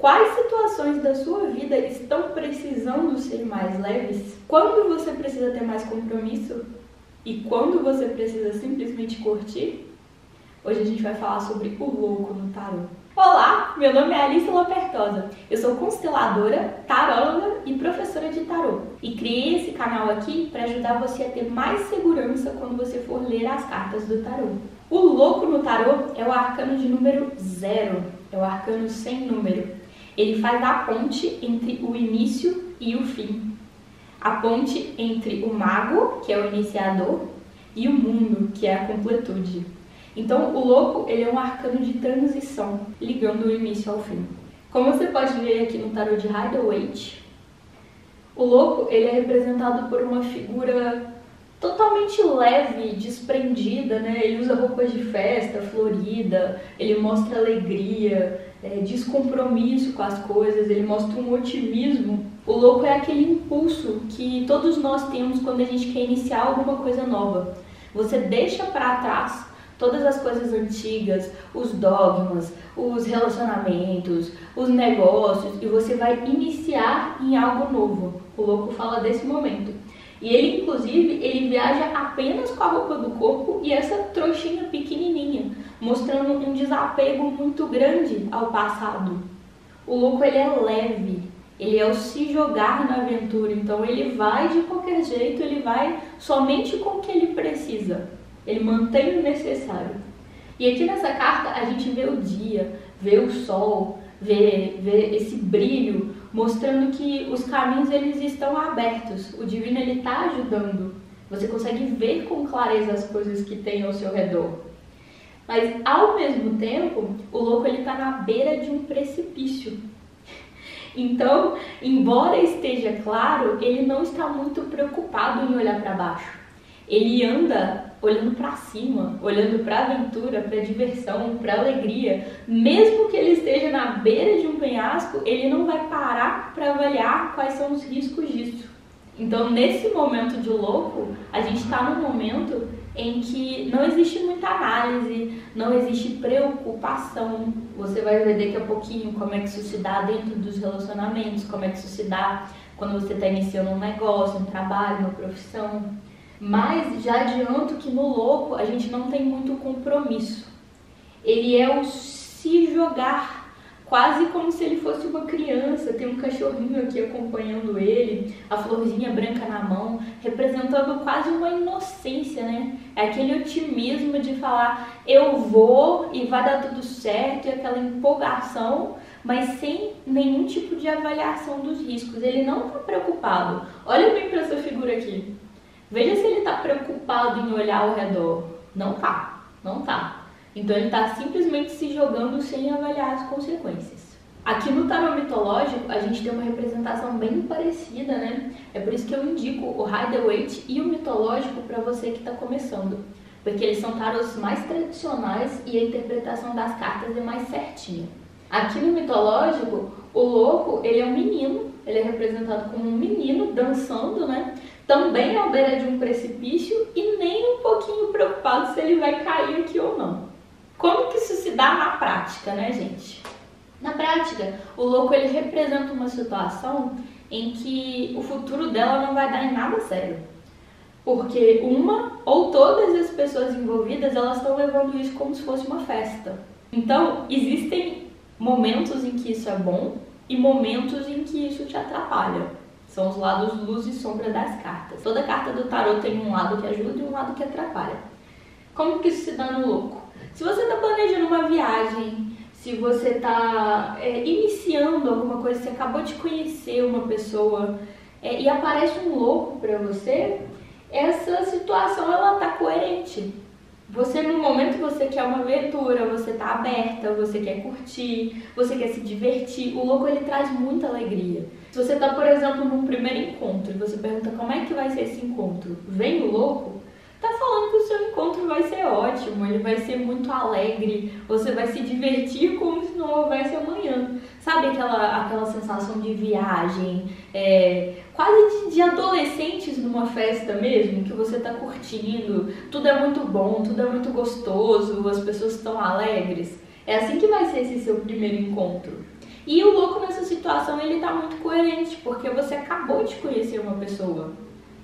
Quais situações da sua vida estão precisando ser mais leves? Quando você precisa ter mais compromisso? E quando você precisa simplesmente curtir? Hoje a gente vai falar sobre o louco no tarô. Olá, meu nome é Alice Lopertosa. Eu sou consteladora, taróloga e professora de tarô. E criei esse canal aqui para ajudar você a ter mais segurança quando você for ler as cartas do tarô. O louco no tarô é o arcano de número 0, é o arcano sem número. Ele faz a ponte entre o início e o fim. A ponte entre o mago, que é o iniciador, e o mundo, que é a completude. Então, o louco ele é um arcano de transição, ligando o início ao fim. Como você pode ver aqui no tarô de Rider-Waite, o louco ele é representado por uma figura totalmente leve, desprendida, né? Ele usa roupas de festa, florida, ele mostra alegria, descompromisso com as coisas, ele mostra um otimismo. O louco é aquele impulso que todos nós temos quando a gente quer iniciar alguma coisa nova. Você deixa para trás todas as coisas antigas, os dogmas, os relacionamentos, os negócios, e você vai iniciar em algo novo. O louco fala desse momento. E ele, inclusive, ele viaja apenas com a roupa do corpo e essa trouxinha pequenininha, mostrando um desapego muito grande ao passado. O louco, ele é leve, ele é o se jogar na aventura, então ele vai de qualquer jeito, ele vai somente com o que ele precisa. Ele mantém o necessário. E aqui nessa carta a gente vê o dia, vê o sol, vê esse brilho, mostrando que os caminhos eles estão abertos. O divino ele está ajudando. Você consegue ver com clareza as coisas que tem ao seu redor. Mas ao mesmo tempo, o louco ele está na beira de um precipício. Então, embora esteja claro, ele não está muito preocupado em olhar para baixo. Ele anda olhando para cima, olhando para a aventura, para a diversão, para a alegria. Mesmo que ele esteja na beira de um penhasco, ele não vai parar para avaliar quais são os riscos disso. Então, nesse momento de louco, a gente está num momento em que não existe muita análise, não existe preocupação. Você vai ver daqui a pouquinho como é que isso se dá dentro dos relacionamentos, como é que isso se dá quando você está iniciando um negócio, um trabalho, uma profissão. Mas já adianto que no louco a gente não tem muito compromisso. Ele é o se jogar, quase como se ele fosse uma criança. Tem um cachorrinho aqui acompanhando ele, a florzinha branca na mão, representando quase uma inocência, né? É aquele otimismo de falar, eu vou e vai dar tudo certo, e aquela empolgação, mas sem nenhum tipo de avaliação dos riscos. Ele não está preocupado. Olha bem para essa figura aqui. Veja se ele está preocupado em olhar ao redor. Não tá, não tá. Então ele está simplesmente se jogando sem avaliar as consequências. Aqui no tarô mitológico a gente tem uma representação bem parecida, né? É por isso que eu indico o Rider-Waite e o mitológico para você que está começando. Porque eles são tarôs mais tradicionais e a interpretação das cartas é mais certinha. Aqui no mitológico, o louco, ele é um menino, ele é representado como um menino dançando, né? Também à beira de um precipício e nem um pouquinho preocupado se ele vai cair aqui ou não. Como que isso se dá na prática, né, gente? Na prática, o louco ele representa uma situação em que o futuro dela não vai dar em nada sério. Porque uma ou todas as pessoas envolvidas, elas estão levando isso como se fosse uma festa. Então, existem momentos em que isso é bom e momentos em que isso te atrapalha. São os lados luz e sombra das cartas. Toda carta do tarô tem um lado que ajuda e um lado que atrapalha. Como que isso se dá no louco? Se você está planejando uma viagem, se você está iniciando alguma coisa, você acabou de conhecer uma pessoa e aparece um louco para você, essa situação ela está coerente. Você, no momento que você quer uma aventura, você está aberta, você quer curtir, você quer se divertir, o louco ele traz muita alegria. Se você está, por exemplo, num primeiro encontro e você pergunta como é que vai ser esse encontro, vem o louco, tá falando que o seu encontro vai ser ótimo, ele vai ser muito alegre, você vai se divertir como se não houvesse amanhã. Sabe aquela sensação de viagem, quase de adolescentes numa festa mesmo, que você tá curtindo, tudo é muito bom, tudo é muito gostoso, as pessoas estão alegres. É assim que vai ser esse seu primeiro encontro. E o louco nessa situação, ele tá muito coerente, porque você acabou de conhecer uma pessoa.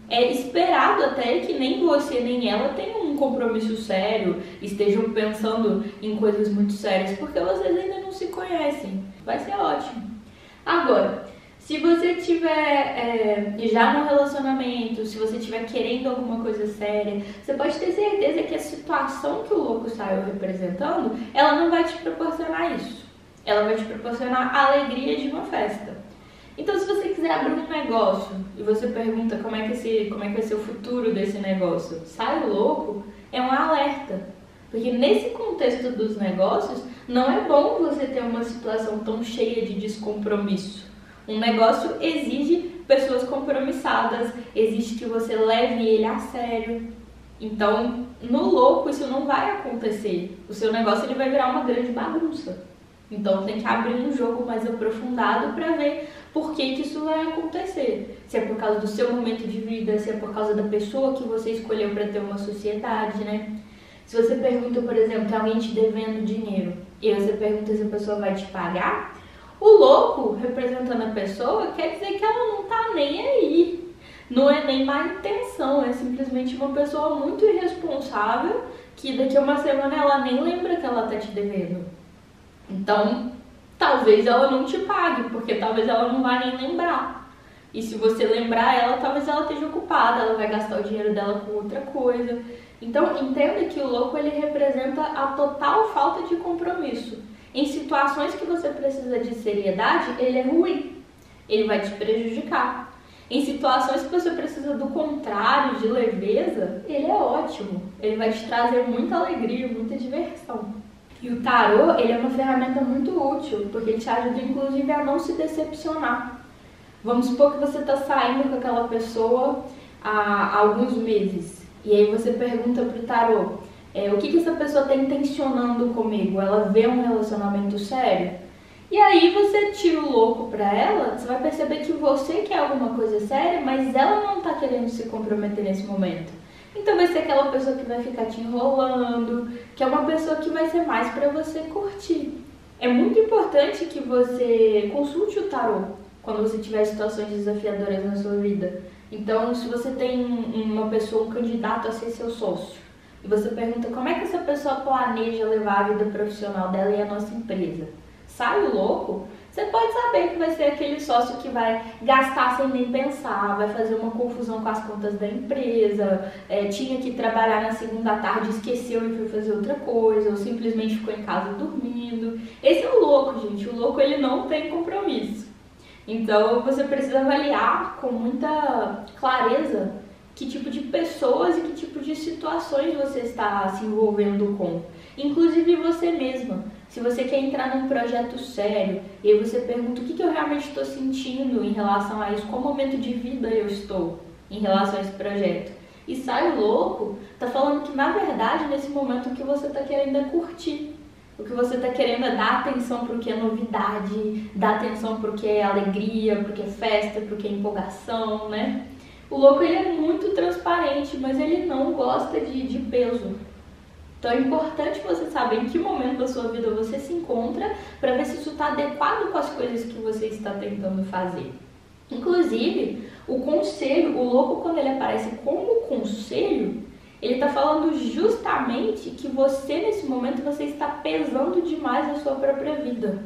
É esperado até que nem você nem ela tenham um compromisso sério, estejam pensando em coisas muito sérias, porque vocês ainda não se conhecem. Vai ser ótimo. Agora, se você tiver já no relacionamento, se você estiver querendo alguma coisa séria, você pode ter certeza que a situação que o louco saiu representando, ela não vai te proporcionar isso. Ela vai te proporcionar a alegria de uma festa. Então, se você quiser abrir um negócio e você pergunta como é que vai ser o futuro desse negócio, sai o louco, é um alerta. Porque nesse contexto dos negócios, não é bom você ter uma situação tão cheia de descompromisso. Um negócio exige pessoas compromissadas, exige que você leve ele a sério. Então, no louco, isso não vai acontecer. O seu negócio ele vai virar uma grande bagunça. Então, tem que abrir um jogo mais aprofundado para ver por que isso vai acontecer. Se é por causa do seu momento de vida, se é por causa da pessoa que você escolheu para ter uma sociedade, né? Se você pergunta, por exemplo, tem alguém te devendo dinheiro e você pergunta se a pessoa vai te pagar, o louco, representando a pessoa, quer dizer que ela não tá nem aí. Não é nem má intenção, é simplesmente uma pessoa muito irresponsável que daqui a uma semana ela nem lembra que ela tá te devendo. Então, talvez ela não te pague, porque talvez ela não vai nem lembrar. E se você lembrar ela, talvez ela esteja ocupada, ela vai gastar o dinheiro dela com outra coisa. Então, entenda que o louco ele representa a total falta de compromisso. Em situações que você precisa de seriedade, ele é ruim. Ele vai te prejudicar. Em situações que você precisa do contrário, de leveza, ele é ótimo. Ele vai te trazer muita alegria, muita diversão. E o tarô, ele é uma ferramenta muito útil, porque ele te ajuda inclusive a não se decepcionar. Vamos supor que você está saindo com aquela pessoa há alguns meses, e aí você pergunta pro tarô, o que essa pessoa está intencionando comigo? Ela vê um relacionamento sério? E aí você tira o louco pra ela, você vai perceber que você quer alguma coisa séria, mas ela não está querendo se comprometer nesse momento. Então vai ser aquela pessoa que vai ficar te enrolando, que é uma pessoa que vai ser mais para você curtir. É muito importante que você consulte o tarô quando você tiver situações desafiadoras na sua vida. Então, se você tem uma pessoa, um candidato a ser seu sócio, e você pergunta como é que essa pessoa planeja levar a vida profissional dela e a nossa empresa, sai o louco, você pode saber que vai ser aquele sócio que vai gastar sem nem pensar, vai fazer uma confusão com as contas da empresa, tinha que trabalhar na segunda à tarde, esqueceu e foi fazer outra coisa, ou simplesmente ficou em casa dormindo. Esse é o louco, gente. O louco, ele não tem compromisso. Então, você precisa avaliar com muita clareza que tipo de pessoas e que tipo de situações você está se envolvendo com. Inclusive você mesma. Se você quer entrar num projeto sério e aí você pergunta o que eu realmente estou sentindo em relação a isso, qual momento de vida eu estou em relação a esse projeto. E sai o louco, tá falando que na verdade nesse momento o que você está querendo é curtir. O que você está querendo é dar atenção para o que é novidade, dar atenção para o que é alegria, para o que é festa, para o que é empolgação, né? O louco ele é muito transparente, mas ele não gosta de peso. Então é importante você saber em que momento da sua vida você se encontra para ver se isso está adequado com as coisas que você está tentando fazer. Inclusive, o conselho, o louco quando ele aparece como conselho, ele está falando justamente que você nesse momento você está pesando demais na sua própria vida.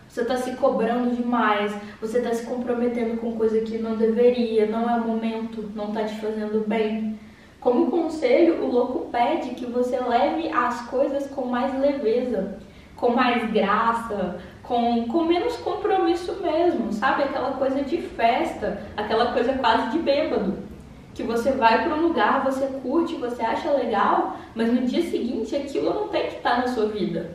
Você está se cobrando demais, você está se comprometendo com coisa que não deveria, não é o momento, não está te fazendo bem. Como conselho, o louco pede que você leve as coisas com mais leveza, com mais graça, com menos compromisso mesmo, sabe? Aquela coisa de festa, aquela coisa quase de bêbado. Que você vai para um lugar, você curte, você acha legal, mas no dia seguinte aquilo não tem que estar na sua vida.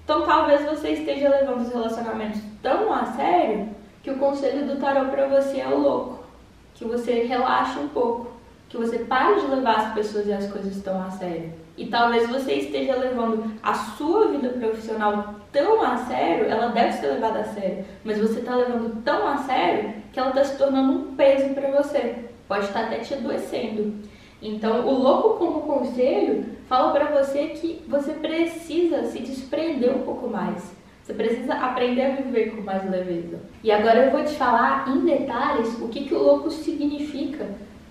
Então talvez você esteja levando os relacionamentos tão a sério que o conselho do tarô para você é o louco. Que você relaxe um pouco. Que você pare de levar as pessoas e as coisas tão a sério. E talvez você esteja levando a sua vida profissional tão a sério, ela deve ser levada a sério, mas você está levando tão a sério que ela está se tornando um peso para você. Pode estar até te adoecendo. Então, o louco como conselho fala para você que você precisa se desprender um pouco mais. Você precisa aprender a viver com mais leveza. E agora eu vou te falar em detalhes o que o louco significa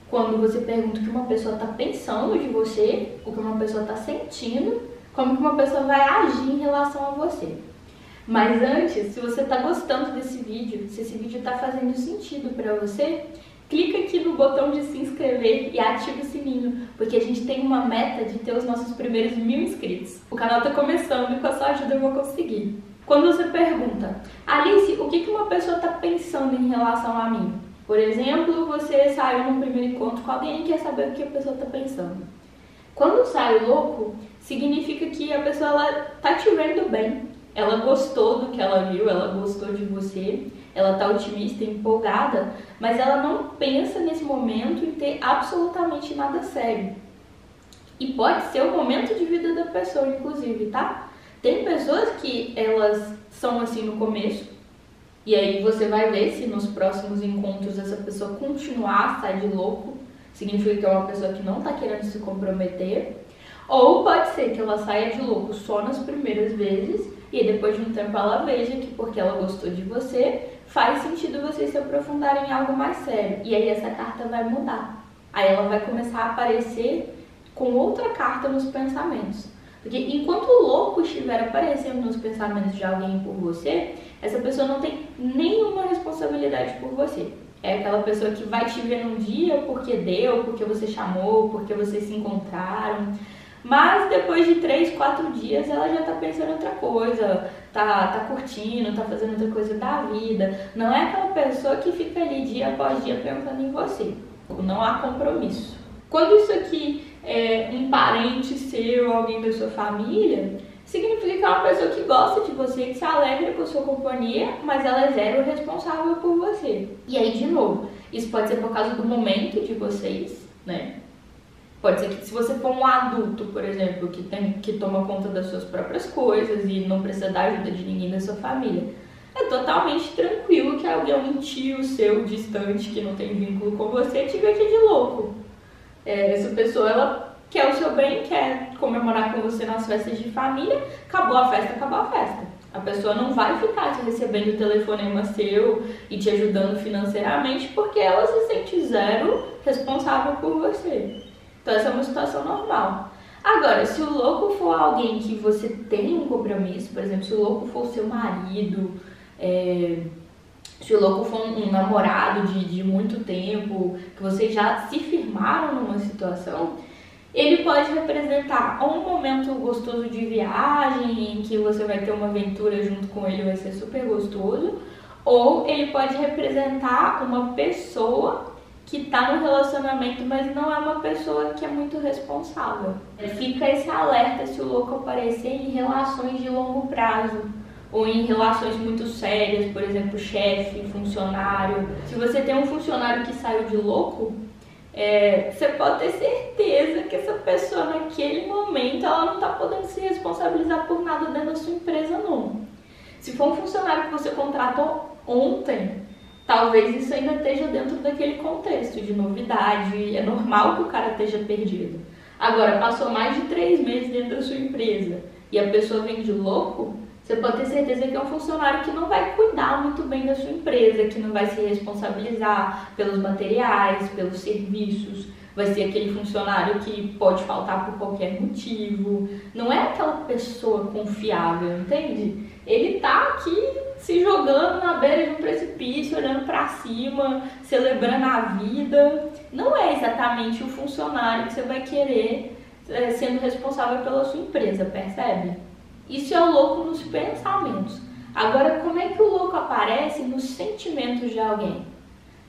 quando você pergunta o que uma pessoa está pensando de você, o que uma pessoa está sentindo, como que uma pessoa vai agir em relação a você. Mas antes, se você está gostando desse vídeo, se esse vídeo está fazendo sentido para você, clica aqui no botão de se inscrever e ativa o sininho, porque a gente tem uma meta de ter os nossos primeiros 1000 inscritos. O canal está começando e com a sua ajuda eu vou conseguir. Quando você pergunta, Alice, o que uma pessoa está pensando em relação a mim? Por exemplo, você saiu num primeiro encontro com alguém e quer saber o que a pessoa está pensando. Quando sai o louco, significa que a pessoa está te vendo bem. Ela gostou do que ela viu, ela gostou de você, ela está otimista, empolgada, mas ela não pensa nesse momento em ter absolutamente nada sério. E pode ser o momento de vida da pessoa, inclusive, tá? Tem pessoas que elas são assim no começo, e aí você vai ver se nos próximos encontros essa pessoa continuar a sair de louco, significa que é uma pessoa que não está querendo se comprometer, ou pode ser que ela saia de louco só nas primeiras vezes, e aí depois de um tempo ela veja que porque ela gostou de você, faz sentido vocês se aprofundarem em algo mais sério, e aí essa carta vai mudar. Aí ela vai começar a aparecer com outra carta nos pensamentos. Porque enquanto o louco estiver aparecendo nos pensamentos de alguém por você, essa pessoa não tem nenhuma responsabilidade por você. É aquela pessoa que vai te ver num dia porque deu, porque você chamou, porque vocês se encontraram. Mas depois de 3, 4 dias ela já tá pensando em outra coisa, tá curtindo, tá fazendo outra coisa da vida. Não é aquela pessoa que fica ali dia após dia pensando em você. Não há compromisso. Quando isso aqui é um parente seu, alguém da sua família, significa que é uma pessoa que gosta de você, que se alegra com a sua companhia, mas ela é zero responsável por você. E aí, de novo, isso pode ser por causa do momento de vocês, né? Pode ser que se você for um adulto, por exemplo, que toma conta das suas próprias coisas e não precisa da ajuda de ninguém da sua família, é totalmente tranquilo que alguém, um tio seu distante, que não tem vínculo com você, te veja de louco. Essa pessoa, ela quer o seu bem, quer comemorar com você nas festas de família, acabou a festa, acabou a festa. A pessoa não vai ficar te recebendo o telefonema seu e te ajudando financeiramente porque ela se sente zero responsável por você. Então essa é uma situação normal. Agora, se o louco for alguém que você tem um compromisso, por exemplo, se o louco for o seu marido, se o louco for um namorado de muito tempo, que vocês já se firmaram numa situação, ele pode representar ou um momento gostoso de viagem, em que você vai ter uma aventura junto com ele, vai ser super gostoso, ou ele pode representar uma pessoa que está no relacionamento, mas não é uma pessoa que é muito responsável. Fica esse alerta se o louco aparecer em relações de longo prazo, ou em relações muito sérias, por exemplo, chefe, funcionário. Se você tem um funcionário que saiu de louco, você pode ter certeza que essa pessoa naquele momento ela não está podendo se responsabilizar por nada dentro da sua empresa, não. Se for um funcionário que você contratou ontem, talvez isso ainda esteja dentro daquele contexto de novidade, é normal que o cara esteja perdido. Agora, passou mais de 3 meses dentro da sua empresa e a pessoa vem de louco, você pode ter certeza que é um funcionário que não vai cuidar muito bem da sua empresa, que não vai se responsabilizar pelos materiais, pelos serviços, vai ser aquele funcionário que pode faltar por qualquer motivo. Não é aquela pessoa confiável, entende? Ele tá aqui se jogando na beira de um precipício, olhando para cima, celebrando a vida. Não é exatamente o funcionário que você vai querer sendo responsável pela sua empresa, percebe? Isso é o louco nos pensamentos. Agora, como é que o louco aparece nos sentimentos de alguém?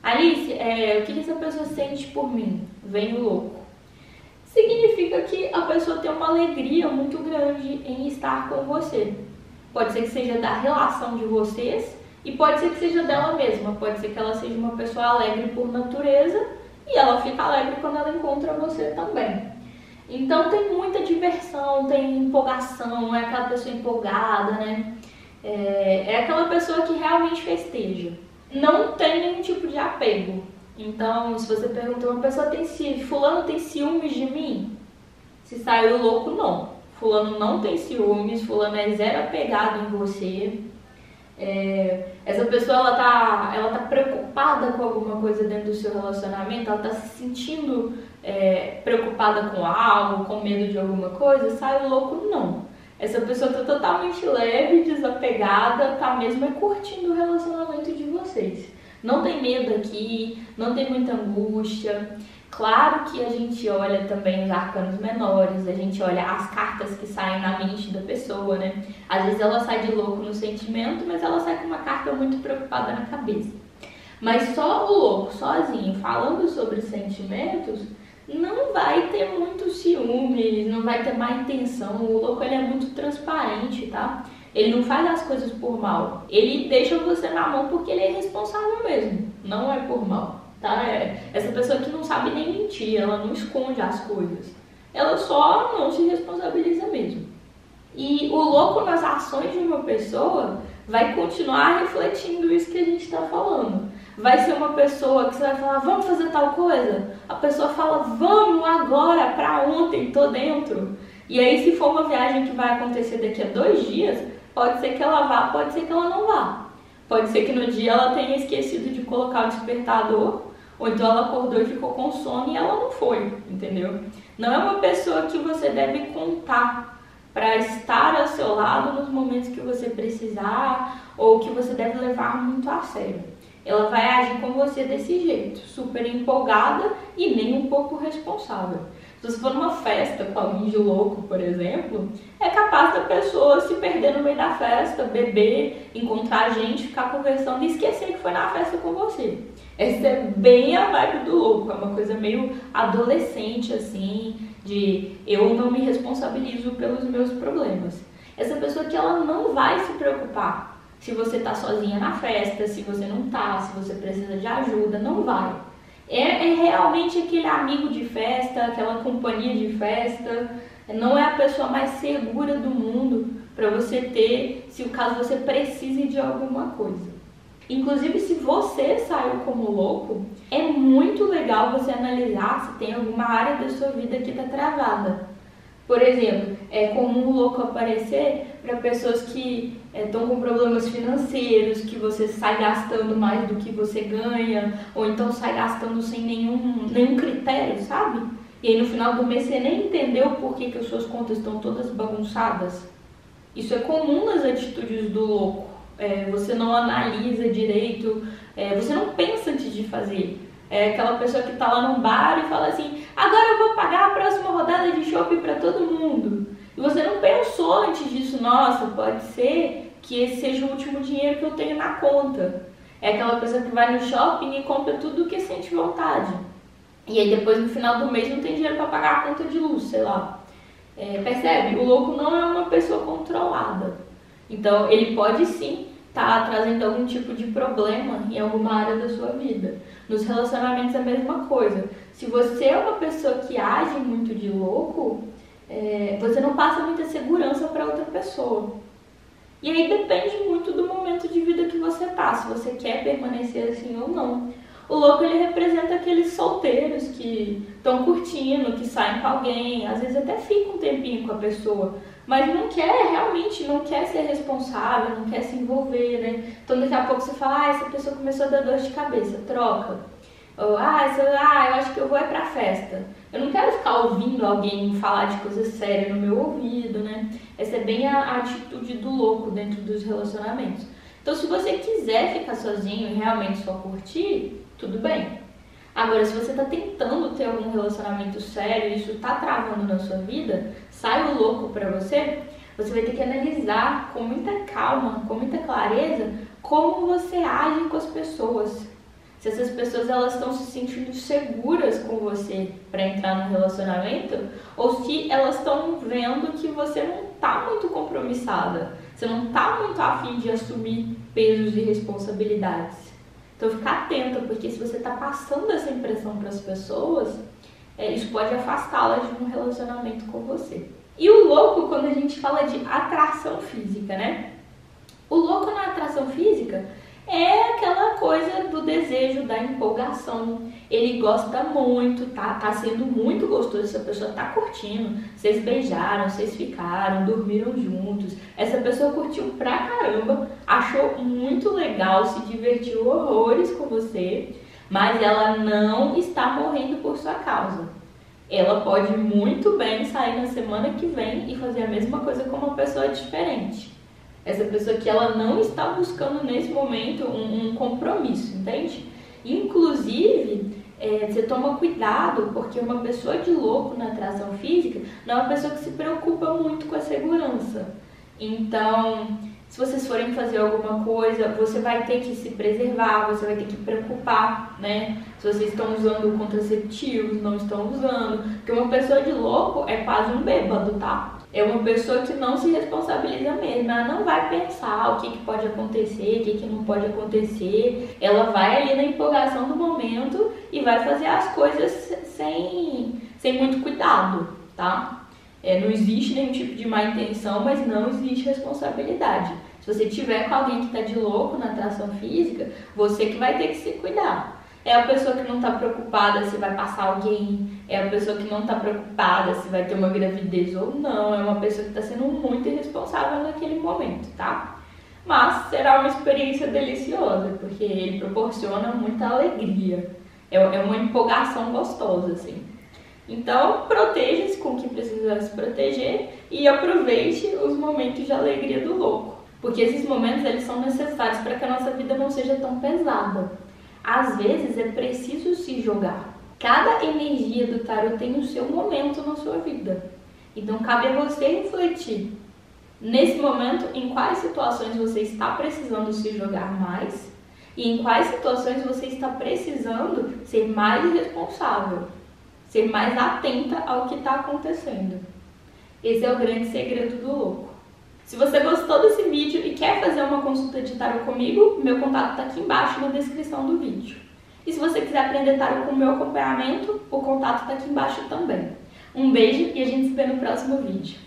Alice, o que essa pessoa sente por mim? Vem o louco. Significa que a pessoa tem uma alegria muito grande em estar com você. Pode ser que seja da relação de vocês e pode ser que seja dela mesma. Pode ser que ela seja uma pessoa alegre por natureza e ela fica alegre quando ela encontra você também. Então tem muita diversão, tem empolgação, é aquela pessoa empolgada, né? É aquela pessoa que realmente festeja. Não tem nenhum tipo de apego. Então, se você pergunta, uma pessoa fulano tem ciúmes de mim? Se saiu louco, não. fulano não tem ciúmes, fulano é zero apegado em você. Essa pessoa ela tá preocupada com alguma coisa dentro do seu relacionamento, ela tá se sentindo preocupada com algo, com medo de alguma coisa, sai o louco não. Essa pessoa tá totalmente leve, desapegada, tá mesmo curtindo o relacionamento de vocês. Não tem medo aqui, não tem muita angústia. Claro que a gente olha também os arcanos menores, a gente olha as cartas que saem na mente da pessoa, né? Às vezes ela sai de louco no sentimento, mas ela sai com uma carta muito preocupada na cabeça. Mas só o louco, sozinho, falando sobre sentimentos, não vai ter muito ciúme, não vai ter má intenção. O louco ele é muito transparente, tá? Ele não faz as coisas por mal. Ele deixa você na mão porque ele é responsável mesmo, não é por mal. Tá? Essa pessoa que não sabe nem mentir, ela não esconde as coisas. Ela só não se responsabiliza mesmo. E o louco nas ações de uma pessoa vai continuar refletindo isso que a gente está falando. Vai ser uma pessoa que você vai falar, vamos fazer tal coisa? A pessoa fala, vamos agora, pra ontem, tô dentro. E aí se for uma viagem que vai acontecer daqui a 2 dias, pode ser que ela vá, pode ser que ela não vá. Pode ser que no dia ela tenha esquecido de colocar o despertador, ou então ela acordou e ficou com sono e ela não foi, entendeu? Não é uma pessoa que você deve contar para estar ao seu lado nos momentos que você precisar ou que você deve levar muito a sério. Ela vai agir com você desse jeito, super empolgada e nem um pouco responsável. Se você for numa festa com alguém de louco, por exemplo, é capaz da pessoa se perder no meio da festa, beber, encontrar gente, ficar conversando e esquecer que foi na festa com você. Essa é bem a vibe do louco, é uma coisa meio adolescente, assim, de eu não me responsabilizo pelos meus problemas. Essa pessoa que ela não vai se preocupar se você tá sozinha na festa, se você não tá, se você precisa de ajuda, não vai. É realmente aquele amigo de festa, aquela companhia de festa, não é a pessoa mais segura do mundo para você ter, se o caso você precise de alguma coisa. Inclusive, se você saiu como louco, é muito legal você analisar se tem alguma área da sua vida que está travada. Por exemplo, é comum o louco aparecer para pessoas que estão com problemas financeiros, que você sai gastando mais do que você ganha, ou então sai gastando sem nenhum critério, sabe? E aí no final do mês você nem entendeu por que as suas contas estão todas bagunçadas. Isso é comum nas atitudes do louco. Você não analisa direito, você não pensa antes de fazer. É aquela pessoa que está lá num bar e fala assim, agora eu vou pagar a próxima rodada de shopping para todo mundo. E você não pensou antes disso, nossa, pode ser que esse seja o último dinheiro que eu tenho na conta. É aquela pessoa que vai no shopping e compra tudo o que sente vontade. E aí depois no final do mês não tem dinheiro para pagar a conta de luz, sei lá. Percebe? O louco não é uma pessoa controlada. Então ele pode sim estar trazendo algum tipo de problema em alguma área da sua vida. Nos relacionamentos é a mesma coisa. Se você é uma pessoa que age muito de louco, você não passa muita segurança para outra pessoa. E aí depende muito do momento de vida que você tá, se você quer permanecer assim ou não. O louco ele representa aqueles solteiros que estão curtindo, que saem com alguém, às vezes até fica um tempinho com a pessoa, mas realmente não quer ser responsável, não quer se envolver, né? Então daqui a pouco você fala, essa pessoa começou a dar dor de cabeça, troca. Ou, eu acho que eu vou pra festa. Eu não quero ficar ouvindo alguém falar de coisa séria no meu ouvido, né? Essa é bem a atitude do louco dentro dos relacionamentos. Então se você quiser ficar sozinho e realmente só curtir, tudo bem. Agora, se você está tentando ter algum relacionamento sério e isso está travando na sua vida, sai o louco para você, você vai ter que analisar com muita calma, com muita clareza, como você age com as pessoas. Se essas pessoas elas estão se sentindo seguras com você para entrar no relacionamento, ou se elas estão vendo que você não está muito compromissada, você não está muito afim de assumir pesos e responsabilidades. Então fica atenta, porque se você está passando essa impressão para as pessoas, isso pode afastá-las de um relacionamento com você. E o louco, quando a gente fala de atração física, né? O louco na atração física é aquela coisa do desejo, da empolgação. Ele gosta muito, tá sendo muito gostoso, essa pessoa tá curtindo. Vocês beijaram, vocês ficaram, dormiram juntos. Essa pessoa curtiu pra caramba, achou muito legal, se divertiu horrores com você, mas ela não está morrendo por sua causa. Ela pode muito bem sair na semana que vem e fazer a mesma coisa com uma pessoa diferente. Essa pessoa que ela não está buscando nesse momento um compromisso, entende? Inclusive, você toma cuidado, porque uma pessoa de louco na atração física não é uma pessoa que se preocupa muito com a segurança. Então, se vocês forem fazer alguma coisa, você vai ter que se preservar, você vai ter que preocupar, né? Se vocês estão usando contraceptivos, não estão usando. Porque uma pessoa de louco é quase um bêbado, tá? É uma pessoa que não se responsabiliza mesmo, ela não vai pensar o que pode acontecer, o que não pode acontecer. Ela vai ali na empolgação do momento e vai fazer as coisas sem muito cuidado, tá? Não existe nenhum tipo de má intenção, mas não existe responsabilidade. Se você tiver com alguém que está de louco na atração física, você que vai ter que se cuidar. É a pessoa que não está preocupada se vai passar alguém, é a pessoa que não está preocupada se vai ter uma gravidez ou não, é uma pessoa que está sendo muito irresponsável naquele momento, tá? Mas será uma experiência deliciosa, porque ele proporciona muita alegria, é uma empolgação gostosa, assim. Então, proteja-se com o que precisa se proteger e aproveite os momentos de alegria do louco, porque esses momentos eles são necessários para que a nossa vida não seja tão pesada. Às vezes é preciso se jogar. Cada energia do tarot tem o seu momento na sua vida. Então cabe a você refletir nesse momento em quais situações você está precisando se jogar mais e em quais situações você está precisando ser mais responsável, ser mais atenta ao que está acontecendo. Esse é o grande segredo do louco. Se você gostou desse vídeo e quer fazer uma consulta de tarot comigo, meu contato está aqui embaixo na descrição do vídeo. E se você quiser aprender tarot com o meu acompanhamento, o contato está aqui embaixo também. Um beijo e a gente se vê no próximo vídeo.